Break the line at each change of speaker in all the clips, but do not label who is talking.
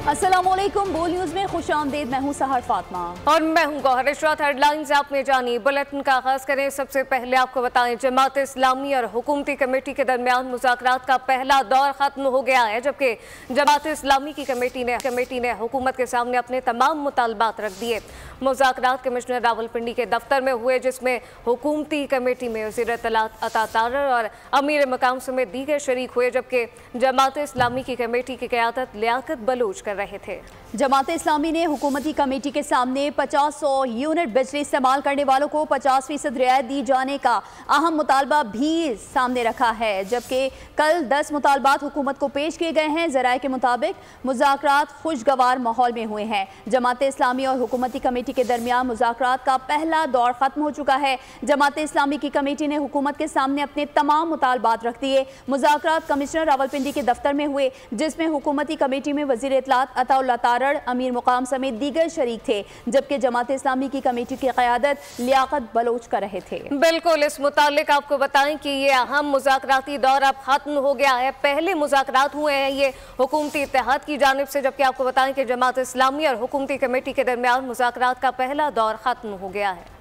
अस्सलामुअलैकुम, बोल न्यूज में खुशामदीद। मैं हूं सहर फातिमा
और मैं हूं गौहर इशरत। हेडलाइंस आपने जानी, बुलेटिन का आगाज करें। सबसे पहले आपको बताएं, जमात इस्लामी और हुकूमती कमेटी के दरमियान मुज़ाकरात का पहला दौर खत्म हो गया है, जबकि जमात इस्लामी की कमेटी ने हुकूमत के सामने अपने तमाम मुतालबात रख दिए। मुज़ाकरात कमिश्नर रावलपिंडी के दफ्तर में हुए, जिसमें हुकूमती कमेटी में वज़ीर इत्तलात अता तारर और अमीर मकाम समेत दीगर शरीक हुए, जबकि जमात इस्लामी की कमेटी की क़यादत लियाकत बलूच कर रहे थे।
जमात इस्लामी ने हुकूमती कमेटी के सामने 50 यूनिट बिजली इस्तेमाल करने वालों को 50% रियायत दी जाने का अहम मुतालबा भी सामने रखा है, जबकि कल 10 मुतालबात हुकूमत को पेश किए गए हैं। ज़राए के मुताबिक मुज़ाकरात खुशगवार माहौल में हुए हैं। जमात इस्लामी और हुकूमती कमेटी के दरमियान मुज़ाकरात का पहला दौर खत्म हो चुका है। जमात इस्लामी की कमेटी ने हुकूमत के सामने अपने तमाम मुतालबात रख दिए। मुज़ाकरात कमिश्नर रावलपिंडी के दफ्तर में हुए, जिसमें हुकूमती कमेटी में वज़ीर इत्तलात अता तारर, अमीर मुकाम समेत दीगर शरीक थे, जबकि जमात इस्लामी की कमेटी की क़यादत लियाकत बलोच कर रहे थे।
बिल्कुल, इस मुतालिक आपको बताएं कि ये अहम मुज़ाकराती दौर अब खत्म हो गया है। पहले मुज़ाकरात हुए हैं ये हुकूमती इत्तेहाद की जानिब से, जबकि आपको बताएं कि जमात इस्लामी और हुकूमती कमेटी के दरमियान मुज़ाकरात का पहला दौर खत्म हो गया है।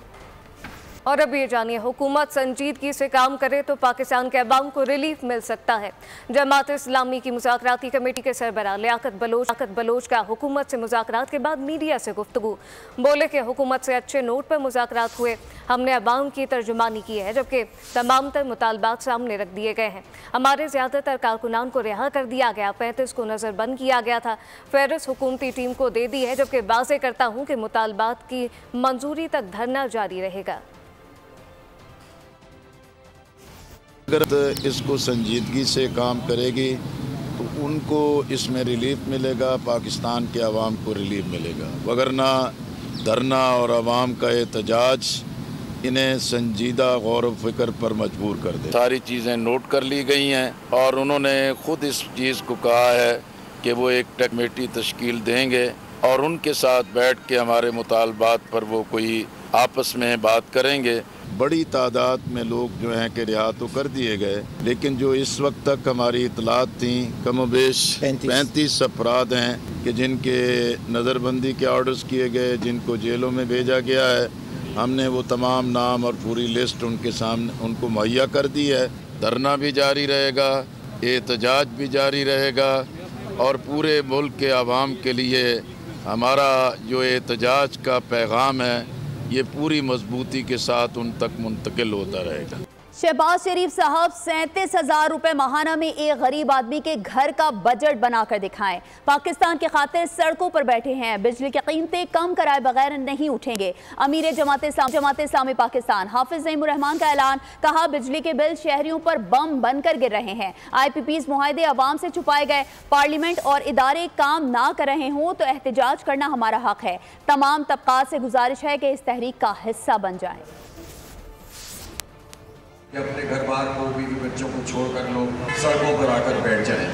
और अब ये जानिए, हुकूमत संजीदगी से काम करे तो पाकिस्तान के अवाम को रिलीफ मिल सकता है। जमात इस्लामी की मुज़ाकराती कमेटी के सरबराह लियाकत बलोच का हुकूमत से मुज़ाकरात के बाद मीडिया से गुफ्तगू। बोले कि हुकूमत से अच्छे नोट पर मुज़ाकरात हुए, हमने अवाम की तर्जुमानी की है, जबकि तमाम तर मुतालबात सामने रख दिए गए हैं। हमारे ज़्यादातर कारकुनान को रिहा कर दिया गया, 35 को नज़रबंद किया गया था। फहरिस्त हुकूमती टीम को दे दी है, जबकि वाज़ेह करता हूँ कि मुतालबात की मंजूरी तक धरना जारी रहेगा।
अगर इसको संजीदगी से काम करेगी तो उनको इसमें रिलीफ मिलेगा, पाकिस्तान के अवाम को रिलीफ मिलेगा। वगरना धरना और अवाम का एहतजाज इन्हें संजीदा गौर व फिक्र पर मजबूर कर दे। सारी चीज़ें नोट कर ली गई हैं और उन्होंने ख़ुद इस चीज़ को कहा है कि वो एक कमेटी तश्कील देंगे और उनके साथ बैठ के हमारे मुतालबात पर वो कोई आपस में बात करेंगे। बड़ी तादाद में लोग जो हैं कि रिहा तो कर दिए गए, लेकिन जो इस वक्त तक हमारी इतलात थी, कमोबेश 35 अफराद हैं कि जिनके नज़रबंदी के ऑर्डर्स किए गए, जिनको जेलों में भेजा गया है। हमने वो तमाम नाम और पूरी लिस्ट उनके सामने उनको मुहैया कर दी है। धरना भी जारी रहेगा, एहतजाज भी जारी रहेगा और पूरे मुल्क के अवाम के लिए हमारा जो एहतजाज का पैगाम है ये पूरी मजबूती के साथ उन तक मुंतकिल होता रहेगा।
शहबाज शरीफ साहब 37,000 रुपए माहाना में एक गरीब आदमी के घर का बजट बनाकर दिखाएं। पाकिस्तान के खातिर सड़कों पर बैठे हैं। बिजली की कीमतें कम कराए बगैर नहीं उठेंगे। अमीर जमात इस्लामी पाकिस्तान हाफिज ज़हीमुर रहमान का ऐलान, कहा बिजली के बिल शहरियों पर बम बनकर गिर रहे हैं। IPPs मुआहदे अवाम से छुपाए गए। पार्लियामेंट और इदारे काम ना कर रहे हों तो एहतजाज करना हमारा हक है। तमाम तबकात से गुजारिश है कि इस तहरीक का हिस्सा बन जाए।
कि अपने घर बार को, बीवी बच्चों को छोड़कर लोग सड़कों पर आकर बैठ जाएं,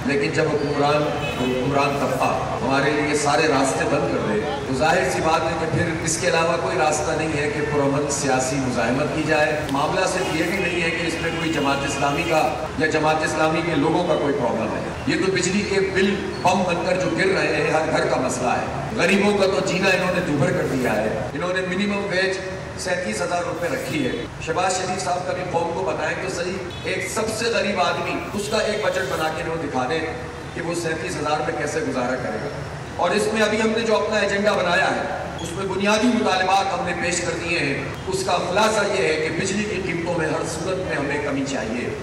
लेकिन जब हुक्मरान तबका हमारे लिए सारे रास्ते बंद कर दे तो जाहिर सी बात है कि फिर इसके अलावा कोई रास्ता नहीं है कि पुरअमन सियासी मुज़ाहमत की जाए। मामला सिर्फ ये भी नहीं है कि इसमें कोई जमात इस्लामी का या जमात इस्लामी के लोगों का कोई प्रॉब्लम है। ये तो बिजली के बिल बम बनकर जो गिर रहे हैं हर घर का मसला है। गरीबों का तो जीना इन्होंने दुभर कर दिया है। इन्होंने मिनिमम वेज 37,000 रुपये रखी है। शहबाज शरीफ साहब कभी कौम को बताएं तो सही, एक सबसे गरीब आदमी उसका एक बजट बना के इन्होंने दिखा दें कि वो 37,000 में कैसे गुजारा करेगा। और इसमें अभी हमने जो अपना एजेंडा बनाया है उसमें बुनियादी मुतालबात हमने पेश कर दिए हैं। उसका खुलासा ये है कि बिजली की कीमतों में हर सूरत में हमें कमी चाहिए।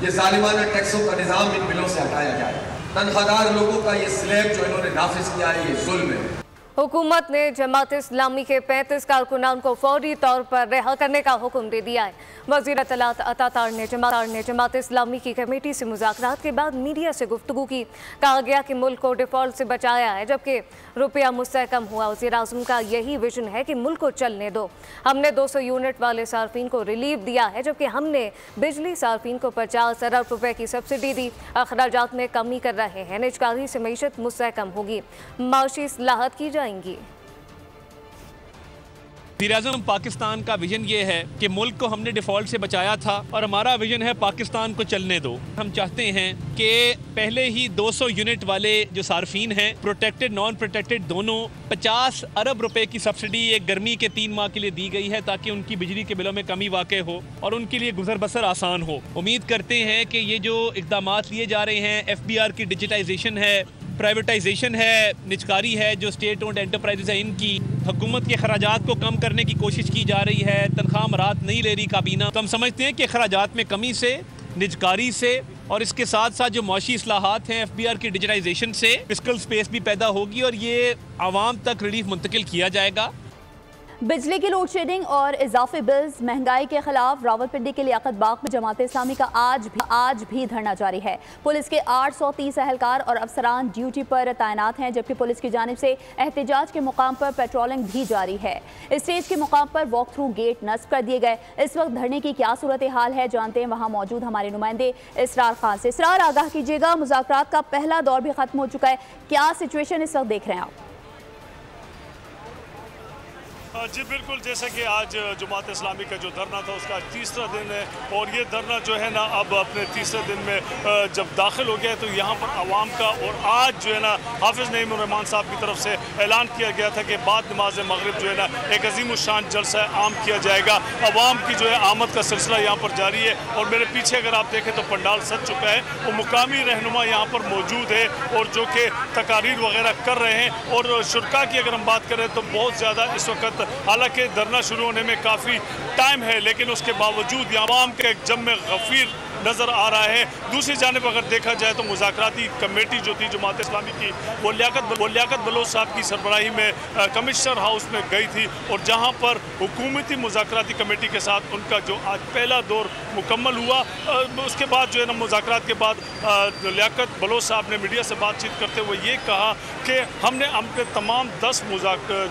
ये जालिमाना टैक्सों का निज़ाम इन बिलों से हटाया जाए। तनख्वाहदार लोगों का ये स्लैब जो इन्होंने नाफिज किया है ये जुल्म है।
हुकूमत ने जमात इस्लामी के 35 कारकुनान को फौरी तौर पर रिहा करने का हुक्म दे दिया है। वज़ीर इत्तलात अता तारर ने जमात इस्लामी की कमेटी से मुज़ाकरात के बाद मीडिया से गुफ्तगू की। कहा गया कि मुल्क को डिफ़ॉल्ट से बचाया है, जबकि रुपया मुस्तहकम हुआ। वज़ीर आज़म का यही विजन है कि मुल्क को चलने दो। हमने 200 यूनिट वाले सार्फिन को रिलीफ दिया है, जबकि हमने बिजली सार्फिन को 50 अरब रुपये की सब्सिडी दी। अखराजात में कमी कर रहे हैं। निजकारी से मईशत मुस्तहकम होगी, माशी इस्लाहत की जाएंगी।
वज़ीर-ए-आज़म पाकिस्तान का विजन ये है कि मुल्क को हमने डिफ़ॉल्ट से बचाया था और हमारा विजन है पाकिस्तान को चलने दो। हम चाहते हैं कि पहले ही 200 यूनिट वाले जो सार्फिन हैं, प्रोटेक्टेड नॉन प्रोटेक्टेड दोनों, 50 अरब रुपए की सब्सिडी एक गर्मी के 3 माह के लिए दी गई है ताकि उनकी बिजली के बिलों में कमी वाक़ हो और उनके लिए गुजर बसर आसान हो। उम्मीद करते हैं कि ये जो इक़दामात लिए जा रहे हैं, FBR की डिजिटाइजेशन है, प्राइवेटाइजेशन है, निजकारी है, जो स्टेट ओन्ड एंटरप्राइजेज है, इनकी हुकूमत के अखराजात को कम करने की कोशिश की जा रही है, तनख्वाह मरात नहीं ले रही काबीना, तो हम समझते हैं कि अखराजात में कमी से, निजकारी से और इसके साथ साथ जो मौशी इस्लाहात हैं FBR की डिजिटाइजेशन से फिस्कल स्पेस भी पैदा होगी और ये आवाम तक रिलीफ मुंतकिल किया जाएगा।
बिजली की लोड शेडिंग और इजाफी बिल्स, महंगाई के खिलाफ रावलपिंडी के लियाकत बाग में जमात इस्लामी का आज भी धरना जारी है। पुलिस के 830 एहलकार और अफसरान ड्यूटी पर तैनात हैं, जबकि पुलिस की जानिब से एहतजाज के मुकाम पर पेट्रोलिंग भी जारी है। स्टेज के मुकाम पर वॉक थ्रू गेट नस्ब कर दिए गए। इस वक्त धरने की क्या सूरत हाल है, जानते हैं वहाँ मौजूद हमारे नुमाइंदे इसरार खान से। इसरार, आगाह कीजिएगा, मुज़ाकरात का पहला दौर भी खत्म हो चुका है, क्या सिचुएशन इस वक्त देख रहे हैं आप?
जी बिल्कुल, जैसा कि आज जमात इस्लामी का जो धरना था उसका तीसरा दिन है और ये धरना जो है ना अब अपने तीसरे दिन में जब दाखिल हो गया है तो यहाँ पर आवाम का, और आज जो है ना हाफिज़ नईम रहमान साहब की तरफ से ऐलान किया गया था कि बाद नमाज मगरिब जो है ना एक अजीम शान जलसा आम किया जाएगा। आवाम की जो है आमद का सिलसिला यहाँ पर जारी है और मेरे पीछे अगर आप देखें तो पंडाल सज चुका है और मुकामी रहनुमा यहाँ पर मौजूद है और जो कि तकारीर वगैरह कर रहे हैं। और शुरा की अगर हम बात करें तो बहुत ज़्यादा इस वक्त, हालांकि धरना शुरू होने में काफ़ी टाइम है, लेकिन उसके बावजूद आवाम के एक जम में गफीर नज़र आ रहा है। दूसरी जानिब अगर देखा जाए तो मुज़ाकराती कमेटी जो थी जमात इस्लामी की, वो लियाकत बलोच साहब की सरबराही में कमिश्नर हाउस में गई थी और जहां पर हुकूमती मुज़ाकराती कमेटी के साथ उनका जो आज पहला दौर मुकम्मल हुआ, उसके बाद जो है ना मुज़ाकरात के बाद लियाकत बलोच साहब ने मीडिया से बातचीत करते हुए ये कहा कि हमने अपने तमाम 10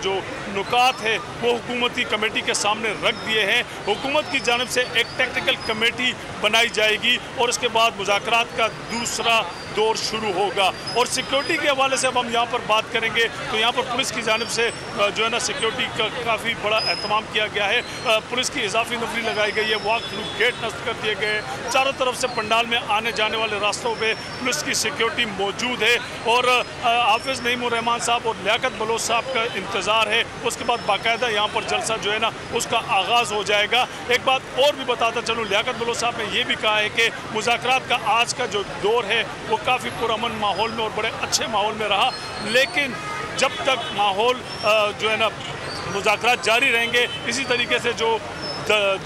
जो नुकात है वो हुकूमती कमेटी के सामने रख दिए हैं। हुकूमत की जानिब से एक टेक्निकल कमेटी बनाई जाएगी और उसके बाद मुज़ाकरात का दूसरा दौर शुरू होगा। और सिक्योरिटी के हवाले से अब हम यहाँ पर बात करेंगे तो यहाँ पर पुलिस की जानिब से जो है ना सिक्योरिटी का काफ़ी बड़ा एहतमाम किया गया है। पुलिस की इजाफी नफरी लगाई गई है, वॉक थ्रू गेट नस्ब कर दिए गए, चारों तरफ से पंडाल में आने जाने वाले रास्तों पर पुलिस की सिक्योरिटी मौजूद है और हाफिज़ नईम रहमान साहब और लियाकत बलोच साहब का इंतज़ार है। उसके बाद बाकायदा यहाँ पर जलसा जो है ना उसका आगाज़ हो जाएगा। एक बात और भी बताता चलूँ, लियाकत बलोच साहब ने यह भी कहा है कि मुज़ाकरात का आज का जो दौर है वो काफ़ी पुरअमन माहौल में और बड़े अच्छे माहौल में रहा, लेकिन जब तक माहौल जो है ना मुज़ाकरात जारी रहेंगे, इसी तरीके से जो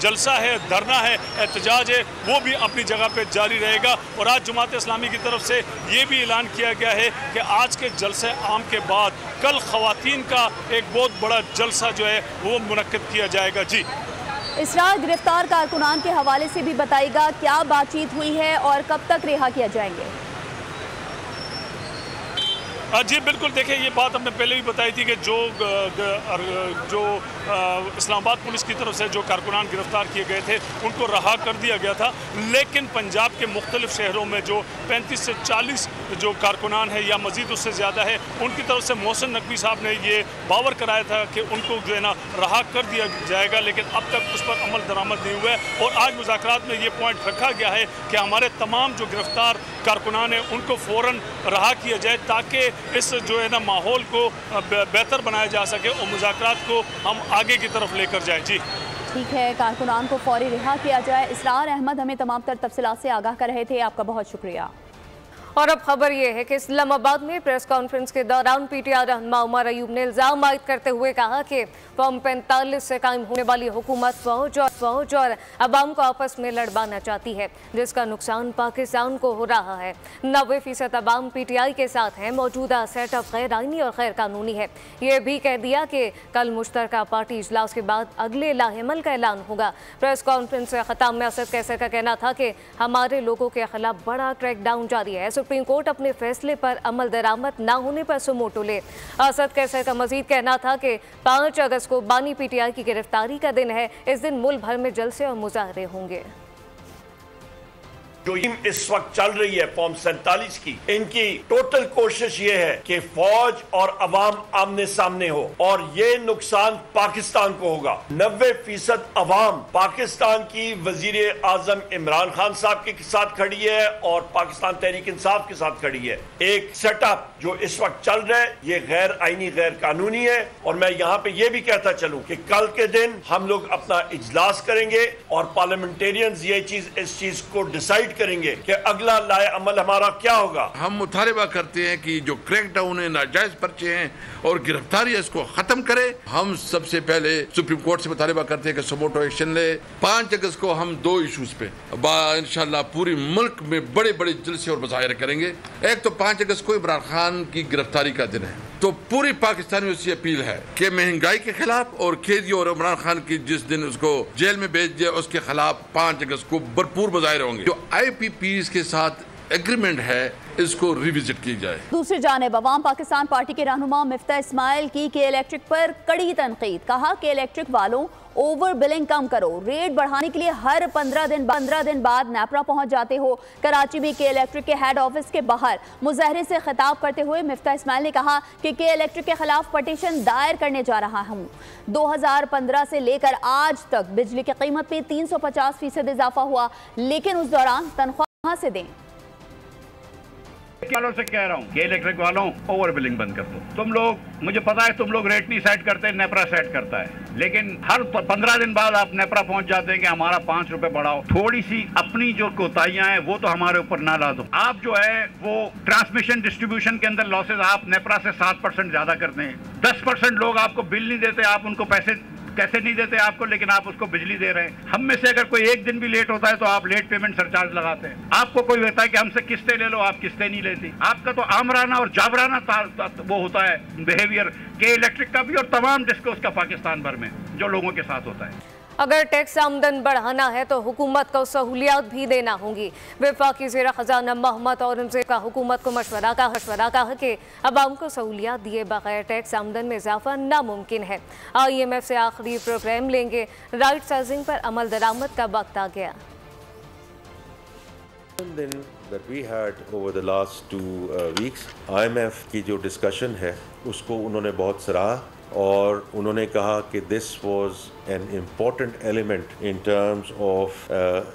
जलसा है, धरना है, एहतजाज है, वो भी अपनी जगह पे जारी रहेगा। और आज जमात इस्लामी की तरफ से ये भी ऐलान किया गया है कि आज के जलसे आम के बाद कल ख़वातीन का एक बहुत बड़ा जलसा जो है वो मुनक्किद किया जाएगा। जी
इसरार, गिरफ्तार कारकुनान के हवाले से भी बताइएगा, क्या बातचीत हुई है और कब तक रिहा किया जाएंगे?
जी बिल्कुल, देखिए ये बात हमने पहले भी बताई थी कि जो इस्लामाबाद पुलिस की तरफ से जो कारकुनान गिरफ्तार किए गए थे उनको रहा कर दिया गया था, लेकिन पंजाब के मुख्तलिफ शहरों में जो 35 से 40 जो कारकुनान है या मज़ीद उससे ज़्यादा है, उनकी तरफ से मोहसिन नकवी साहब ने ये बावर कराया था कि उनको जो है ना रहा कर दिया जाएगा, लेकिन अब तक उस पर अमल दरामद नहीं हुआ है। और आज मुज़ाकरात में ये पॉइंट रखा गया है कि हमारे तमाम जो गिरफ्तार कारकुनान हैं उनको फ़ौरन रहा किया जाए ताकि इस जो है ना माहौल को बेहतर बनाया जा सके और मुज़ाकरात को हम आगे की तरफ लेकर जाएं। जी
ठीक है, कारकुनान को फौरी रिहा किया जाए। इसरार अहमद हमें तमाम तर तफसीलात से आगाह कर रहे थे, आपका बहुत शुक्रिया।
और अब खबर यह है कि इस्लामाबाद में प्रेस कॉन्फ्रेंस के दौरान पीटीआई रहनुमा उमर अयूब ने इल्ज़ाम आयद करते हुए कहा कि फॉर्म 45 से कायम होने वाली हुकूमत फौज और अवाम को आपस में लड़वाना चाहती है, जिसका नुकसान पाकिस्तान को हो रहा है। 90% अवाम पीटीआई के साथ हैं। मौजूदा सेटअप गैर आइनी और गैर कानूनी है। ये भी कह दिया कि कल मुश्तरका पार्टी इजलास के बाद अगले लाहेमल का ऐलान होगा। प्रेस कॉन्फ्रेंस से ख़त्म में असद कैसर का कहना था कि हमारे लोगों के खिलाफ बड़ा क्रैकडाउन जारी है। सुप्रीम कोर्ट अपने फैसले पर अमल दरामद न होने पर सुमो टोले। असद कैसर का मजीद कहना था कि 5 अगस्त को बानी पीटीआई की गिरफ्तारी का दिन है। इस दिन मुल्क भर में जलसे और मुजाहरे होंगे।
जो इस वक्त चल रही है फॉर्म 47 की, इनकी टोटल कोशिश ये है कि फौज और अवाम आमने सामने हो और ये नुकसान पाकिस्तान को होगा। 90% अवाम पाकिस्तान की वजीर आजम इमरान खान साहब के साथ खड़ी है और पाकिस्तान तहरीक इंसाफ के साथ खड़ी है। एक सेटअप जो इस वक्त चल रहा है ये गैर आईनी गैर कानूनी है और मैं यहाँ पे ये भी कहता चलूं कि कल के दिन हम लोग अपना इजलास करेंगे और पार्लियामेंटेरियंस ये चीज इस चीज को डिसाइड करेंगे कि अगला लाए अमल हमारा क्या होगा।
हम मुतालबा करते हैं कि जो क्रैकडाउन है, नाजायज पर्चे हैं और गिरफ्तारी है, इसको खत्म करे। हम सबसे पहले सुप्रीम कोर्ट से मुतालबा करते हैं कि सुमोटो एक्शन ले। 5 अगस्त को हम 2 इशूज पे इंशाल्लाह पूरी मुल्क में बड़े बड़े जलसे और मुजाहिरे करेंगे। एक तो 5 अगस्त को इमरान खान की गिरफ्तारी का दिन है, तो पूरी पाकिस्तानियों से अपील है कि महंगाई के खिलाफ और कैदियों और इमरान खान की जिस दिन उसको जेल में भेज दिया उसके खिलाफ 5 अगस्त को भरपूर मुजाहिरे होंगे। जो IPPs के साथ एग्रीमेंट है इसको रिविजिट की जाए।
दूसरी जानिब अवाम पाकिस्तान पार्टी के रहनुमा मिफ्ता इस्माइल की के इलेक्ट्रिक पर कड़ी तनकीद। कहा कि इलेक्ट्रिक वालों ओवर बिलिंग कम करो, रेट बढ़ाने के लिए हर 15 दिन बाद नेपरा पहुंच जाते हो। कराची में के इलेक्ट्रिक के हेड ऑफिस के बाहर मुजाहरे से खिताब करते हुए मिफ्ता इस्माइल ने कहा कि के इलेक्ट्रिक के खिलाफ पटिशन दायर करने जा रहा हूं। 2015 से लेकर आज तक बिजली की कीमत में 350% इजाफा हुआ, लेकिन उस दौरान तनख्वाह से दें।
वालों से कह रहा हूँ कि इलेक्ट्रिक वालों ओवर बिलिंग बंद कर दो। तुम लोग, मुझे पता है तुम लोग रेट नहीं सेट करते, नेपरा सेट करता है, लेकिन हर 15 दिन बाद आप नेपरा पहुंच जाते हैं कि हमारा 5 रुपए बढ़ाओ। थोड़ी सी अपनी जो कोताहियां हैं वो तो हमारे ऊपर ना ला दो। आप जो है वो ट्रांसमिशन डिस्ट्रीब्यूशन के अंदर लॉसेज आप नेपरा से 7% ज्यादा करते हैं। 10% लोग आपको बिल नहीं देते, आप उनको पैसे कैसे नहीं देते आपको, लेकिन आप उसको बिजली दे रहे हैं। हम में से अगर कोई एक दिन भी लेट होता है तो आप लेट पेमेंट सरचार्ज लगाते हैं। आपको कोई कहता है कि हमसे किस्तें ले लो, आप किस्तें नहीं लेती। आपका तो आमराना और जाबराना वो होता है बिहेवियर के इलेक्ट्रिक का भी और तमाम डिस्कोस का पाकिस्तान भर में जो लोगों के साथ होता है।
अगर टैक्स आमदन बढ़ाना है तो हुकूमत को सहूलियात भी देना होंगी। वफाकी ज़ेर ख़जाना मोहम्मद औरंगज़ेब का हुकूमत को मशवरा कहा कि अवाम को सहूलियात दिए बगैर टैक्स आमदन में इजाफा नामुमकिन है। IMF से आखिरी प्रोग्राम लेंगे, राइट साइजिंग पर अमल दरामद का वक्त आ गया।
that we had over the last 2 weeks, IMF की जो डिस्कशन है उसको उन्होंने बहुत सराहा और उन्होंने कहा कि this was an important element in terms of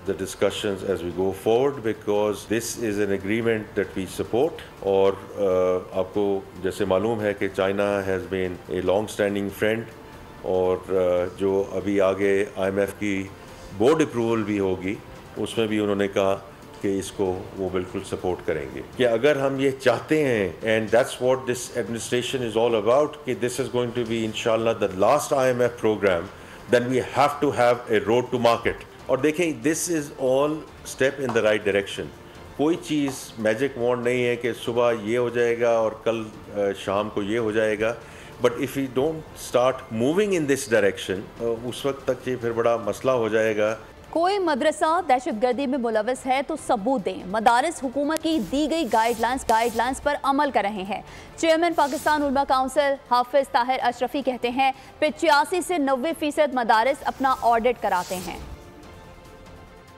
the discussions as we go forward because this is an agreement that we support और आपको जैसे मालूम है कि China has been a long-standing friend और जो अभी आगे IMF की बोर्ड अप्रूवल भी होगी उसमें भी उन्होंने कहा कि इसको वो बिल्कुल सपोर्ट करेंगे कि अगर हम ये चाहते हैं and that's what this administration is all about कि this is going to be इंशाल्लाह the last IMF programme then we have to have a road to market. और देखें this is all step in the right direction. कोई चीज़ magic wand नहीं है कि सुबह ये हो जाएगा और कल शाम को ये हो जाएगा, but if you don't start moving in this direction उस वक्त तक ये फिर बड़ा मसला हो जाएगा।
कोई मदरसा दहशतगर्दी में मुलविस है तो सबूत दें। मदारिस हुकूमत की दी गई गाइडलाइंस पर अमल कर रहे हैं। चेयरमैन पाकिस्तान उलमा काउंसिल हाफिज ताहिर अशरफी कहते हैं 85 से 90% मदारिस अपना ऑडिट कराते हैं।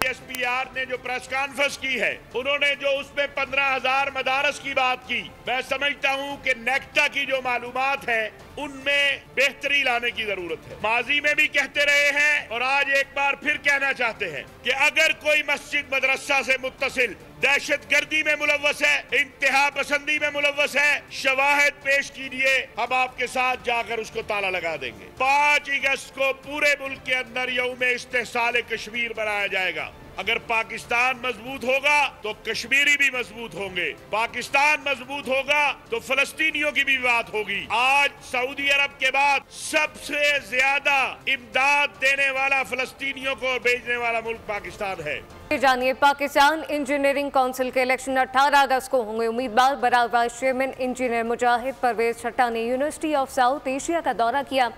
SPR ने जो प्रेस कॉन्फ्रेंस की है उन्होंने जो उसमें 15,000 मदारस की बात की, मैं समझता हूं कि नेक्टा की जो मालूमात है उनमें बेहतरी लाने की जरूरत है। माजी में भी कहते रहे हैं और आज एक बार फिर कहना चाहते हैं कि अगर कोई मस्जिद मदरसा से मुत्तसिल दहशतगर्दी में मुलव्वस है, इंतहा पसंदी में मुलव्वस है, शवाहिद पेश कीजिए, हम आपके साथ जाकर उसको ताला लगा देंगे। 5 अगस्त को पूरे मुल्क के अंदर यौम इस्तेहसाल कश्मीर मनाया जाएगा। अगर पाकिस्तान मजबूत होगा तो कश्मीरी भी मजबूत होंगे, पाकिस्तान मजबूत होगा तो फलस्तीनियों की भी बात होगी। आज सऊदी अरब के बाद सबसे ज्यादा इमदाद देने वाला फलस्तीनियों को भेजने वाला मुल्क पाकिस्तान है।
जानिए, पाकिस्तान इंजीनियरिंग काउंसिल के इलेक्शन 18 अगस्त को होंगे। उम्मीदवार बराबर वाइस चेयरमैन इंजीनियर मुजाहिद परवेज छट्टा ने यूनिवर्सिटी ऑफ साउथ एशिया का दौरा किया।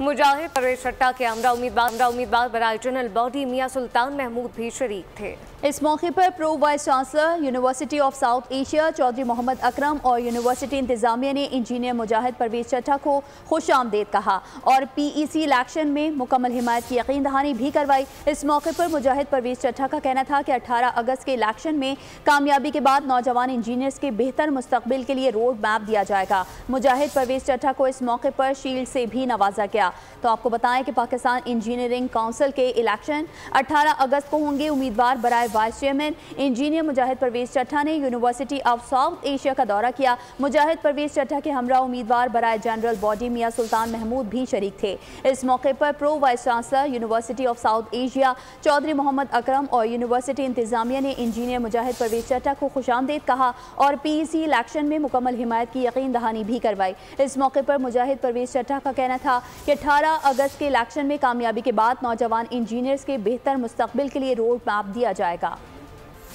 मुजाहिद परवेज छट्टा के हमरा उम्मीदवार बराए जनरल बॉडी मियां सुल्तान महमूद भी शरीक थे।
इस मौके पर pro vice chancellor university of South Asia Chaudhry Mohammad Akram और यूनिवर्सिटी इंतजामिया ने इंजीनियर मुजाहिद परवेज छट्टा को खुश आमदेद कहा और PEC इलेक्शन में मुकम्मल हिमायत की यकीन दहानी भी करवाई। इस मौके पर मुजाहिद परवेज छट्टा का कहना कहना था कि 18 अगस्त के इलेक्शन में कामयाबी के बाद नौजवान इंजीनियर्स के बेहतर मुस्तकबिल के लिए रोड मैप दिया जाएगा। मुजाहिद परवेज चट्टा को इस मौके पर शील्ड से भी नवाजा गया। तो आपको बताएं कि पाकिस्तान इंजीनियरिंग काउंसिल के इलेक्शन 18 अगस्त को होंगे। उम्मीदवार बराए वाइस चेयरमैन इंजीनियर मुजाहिद परवेज चट्टा ने यूनिवर्सिटी ऑफ साउथ एशिया का दौरा किया। मुजाहिद परवेज चट्टा के हमरा उम्मीदवार बराए जनरल बॉडी मियां सुल्तान महमूद भी शरीक थे। इस मौके पर pro vice chancellor university of South Asia Chaudhry Mohammad Akram और यूनिवर्सिटी इंतजामिया ने इंजीनियर मुजाहिद परवेज चट्टा को खुशामदीद कहा और पीईसी इलेक्शन में मुकम्मल हिमायत की यकीन दहानी भी करवाई। इस मौके पर मुजाहिद परवेज चट्टा का कहना था कि 18 अगस्त के इलेक्शन में कामयाबी के बाद नौजवान इंजीनियर्स के बेहतर मुस्तकबिल के लिए रोड मैप दिया जाएगा।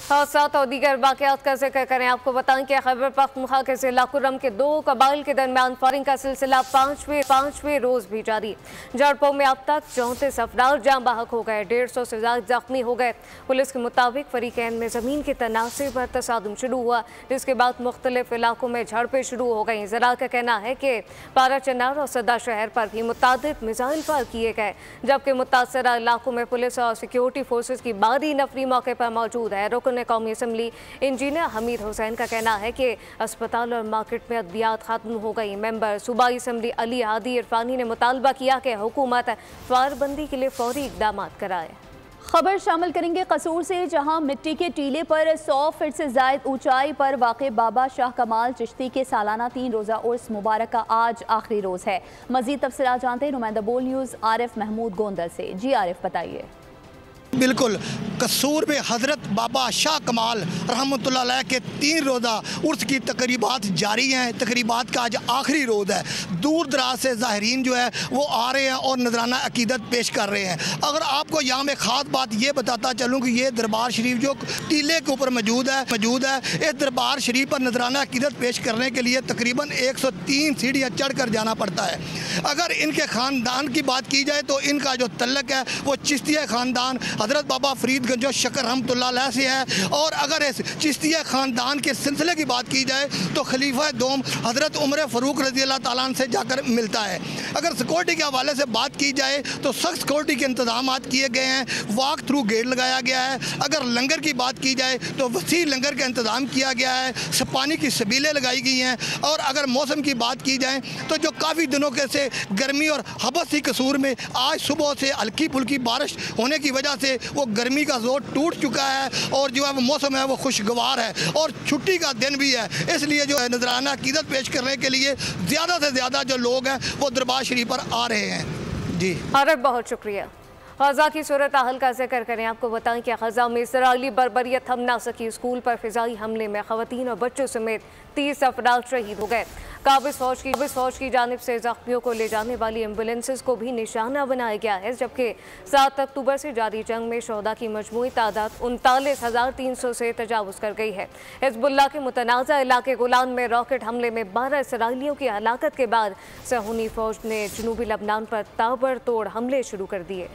हादसात और दीगर वाक़यात का जिक्र करें। आपको बताएं कि खैबर पख्तूनख्वा के ज़िला कुर्रम के दो कबाइल के दरमियान फायरिंग का सिलसिला पाँचवें रोज़ भी जारी। झड़पों में अब तक 34 अफराद जाँ बहक हो गए, 150 से ज़्यादा जख्मी हो गए। पुलिस के मुताबिक फरीकैन में ज़मीन के तनाज़े पर तसादुम शुरू हुआ, जिसके बाद मुख्तलिफ इलाकों में झड़पें शुरू हो गईं। ज़रा का कहना है कि पारा चनार और सदा शहर पर भी मुतादिद मिसाइल फायर किए गए, जबकि मुतासरा इलाकों में पुलिस और सिक्योरिटी फोर्सेज की भारी नफरी मौके पर मौजूद है। रुकन कौमी असम्बली इंजीनियर हमीद हुसैन का कहना है कि अस्पताल और मार्केट में अद्वियात खत्म हो गई। मेंबर सूबाई असम्बली अली हादी इरफानी ने मुतालबा किया कि हुकूमत फायरबंदी के लिए फौरी इक़दाम कराए।
खबर शामिल करेंगे कसूर से, जहां मिट्टी के टीले पर 100 फीट से ज़ायद ऊंचाई पर वाक़े बाबा शाह कमाल चिश्ती के सालाना 3 रोज़ा उर्स मुबारक का आज आखिरी रोज़ है। मज़ीद तफसीलात जानते हैं नुमाइंदा बोल न्यूज़ आरिफ महमूद गोंदल से। जी आरिफ बताइए।
बिल्कुल, कसूर में हज़रत बाबा शाह कमाल रहमतुल्लाह अलैह के 3 रोज़ा उर्स की तकरीबात जारी हैं। तकरीबात का आज आखिरी रोज़ है। दूर दराज से ज़ाहिरीन जो है वो आ रहे हैं और नजराना अकीदत पेश कर रहे हैं। अगर आपको यहाँ में ख़ास बात ये बताता चलूँ कि ये दरबार शरीफ जो टीले के ऊपर मौजूद है इस दरबार शरीफ पर नजराना अकीदत पेश करने के लिए तकरीबन 103 सीढ़ियाँ चढ़ कर जाना पड़ता है। अगर इनके ख़ानदान की बात की जाए तो इनका जो तल्लक है वो चिश्तिया ख़ानदान हज़रत बाबा फरीद गंजो शकर रहमतुल्लाह अलैह से है। और अगर इस चिश्तिया ख़ानदान के सिलसिले की बात की जाए तो खलीफा दोम हज़रत उमर फ़ारूक रज़ी अल्लाह ताला अन्हु से जाकर मिलता है। अगर सिक्योरिटी के हवाले से बात की जाए तो सख्त सिक्योरिटी के इंतजाम किए गए हैं, वॉक थ्रू गेट लगाया गया है। अगर लंगर की बात की जाए तो वसी लंगर का इंतज़ाम किया गया है, पानी की सबीलें लगाई गई हैं। और अगर मौसम की बात की जाए तो जो काफ़ी दिनों के से गर्मी और हबस की कसूर में आज सुबह से हल्की फुल्की बारिश होने की वजह से वो गर्मी का जोर टूट चुका है और जो है वो मौसम है वो खुशगवार है और छुट्टी का दिन भी है। इसलिए जो है नजराना अकीदत पेश करने के लिए ज़्यादा से ज़्यादा जो लोग हैं वो दरबार शरीफ पर आ रहे हैं। जी
अरे बहुत शुक्रिया। ग़ज़ा की सूरत हाल का जिक्र करें। आपको बताएं कि ग़ज़ा में इसराइली बर्बरियत थम ना सकी। स्कूल पर फ़िज़ाई हमले में ख़वातीन और बच्चों समेत 30 अफराद शहीद हो गए। काबिज़ फ़ौज की जानिब से ज़ख्मियों को ले जाने वाली एम्बुलेंसेस को भी निशाना बनाया गया है, जबकि 7 अक्टूबर से जारी जंग में शोहदा की मजमूई तादाद 39,300 से तजावुज़ कर गई है। हिज़्बुल्लाह के मुतनाज़ा इलाके गोलान में रॉकेट हमले में 12 इसराइलियों की हलाकत के बाद सहूनी फ़ौज ने जनूबी लबनान पर ताबड़तोड़ हमले शुरू कर दिए।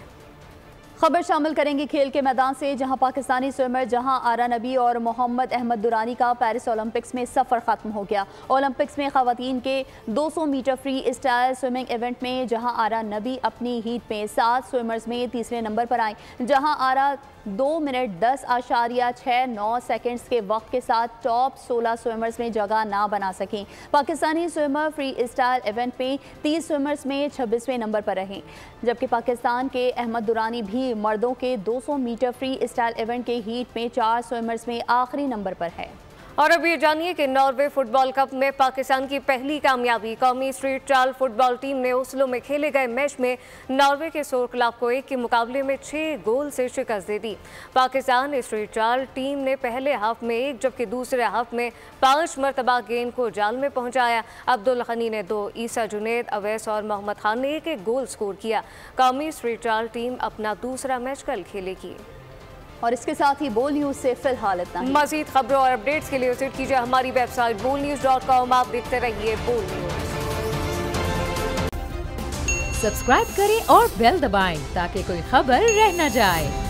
खबर शामिल करेंगे खेल के मैदान से, जहां पाकिस्तानी स्विमर जहां आरा नबी और मोहम्मद अहमद दुरानी का पेरिस ओलंपिक्स में सफ़र ख़त्म हो गया। ओलंपिक्स में ख़वातीन के 200 metre freestyle swimming event में जहां आरा नबी अपनी हीट में 7 स्विमर्स में तीसरे नंबर पर आई, जहां आरा 2 मिनट 10.69 सेकंड्स के वक्त के साथ टॉप 16 स्विमर्स में जगह ना बना सकें। Pakistani swimmer free style event में 30 स्विमर्स में 26वें नंबर पर रहे, जबकि पाकिस्तान के अहमद दुरानी भी मर्दों के 200 मीटर फ्री स्टाइल इवेंट के हीट में 4 स्विमर्स में आखिरी नंबर पर है।
और अब ये जानिए कि नॉर्वे फुटबॉल कप में पाकिस्तान की पहली कामयाबी। कौमी स्ट्रीट चाल फुटबॉल टीम ने ओस्लो में खेले गए मैच में नॉर्वे के सोर क्लब को 1 के मुकाबले में 6 गोल से शिकस्त दे दी। पाकिस्तान स्ट्रीट चाल टीम ने पहले हाफ में 1 जबकि दूसरे हाफ में 5 मरतबा गेंद को जाल में पहुंचाया। अब्दुल गनी ने 2, ईसा जुनेद, अवैस और मोहम्मद खान ने 1-1 गोल स्कोर किया। कौमी स्ट्रीट चाल टीम अपना दूसरा मैच कल खेलेगी।
और इसके साथ ही बोल न्यूज़ से फिलहाल इतना ही।
मज़ीद खबरों और अपडेट्स के लिए विजिट कीजिए हमारी वेबसाइट bolnews.com। आप देखते रहिए बोल न्यूज़।
सब्सक्राइब करें और बेल दबाएं ताकि कोई खबर रह न जाए।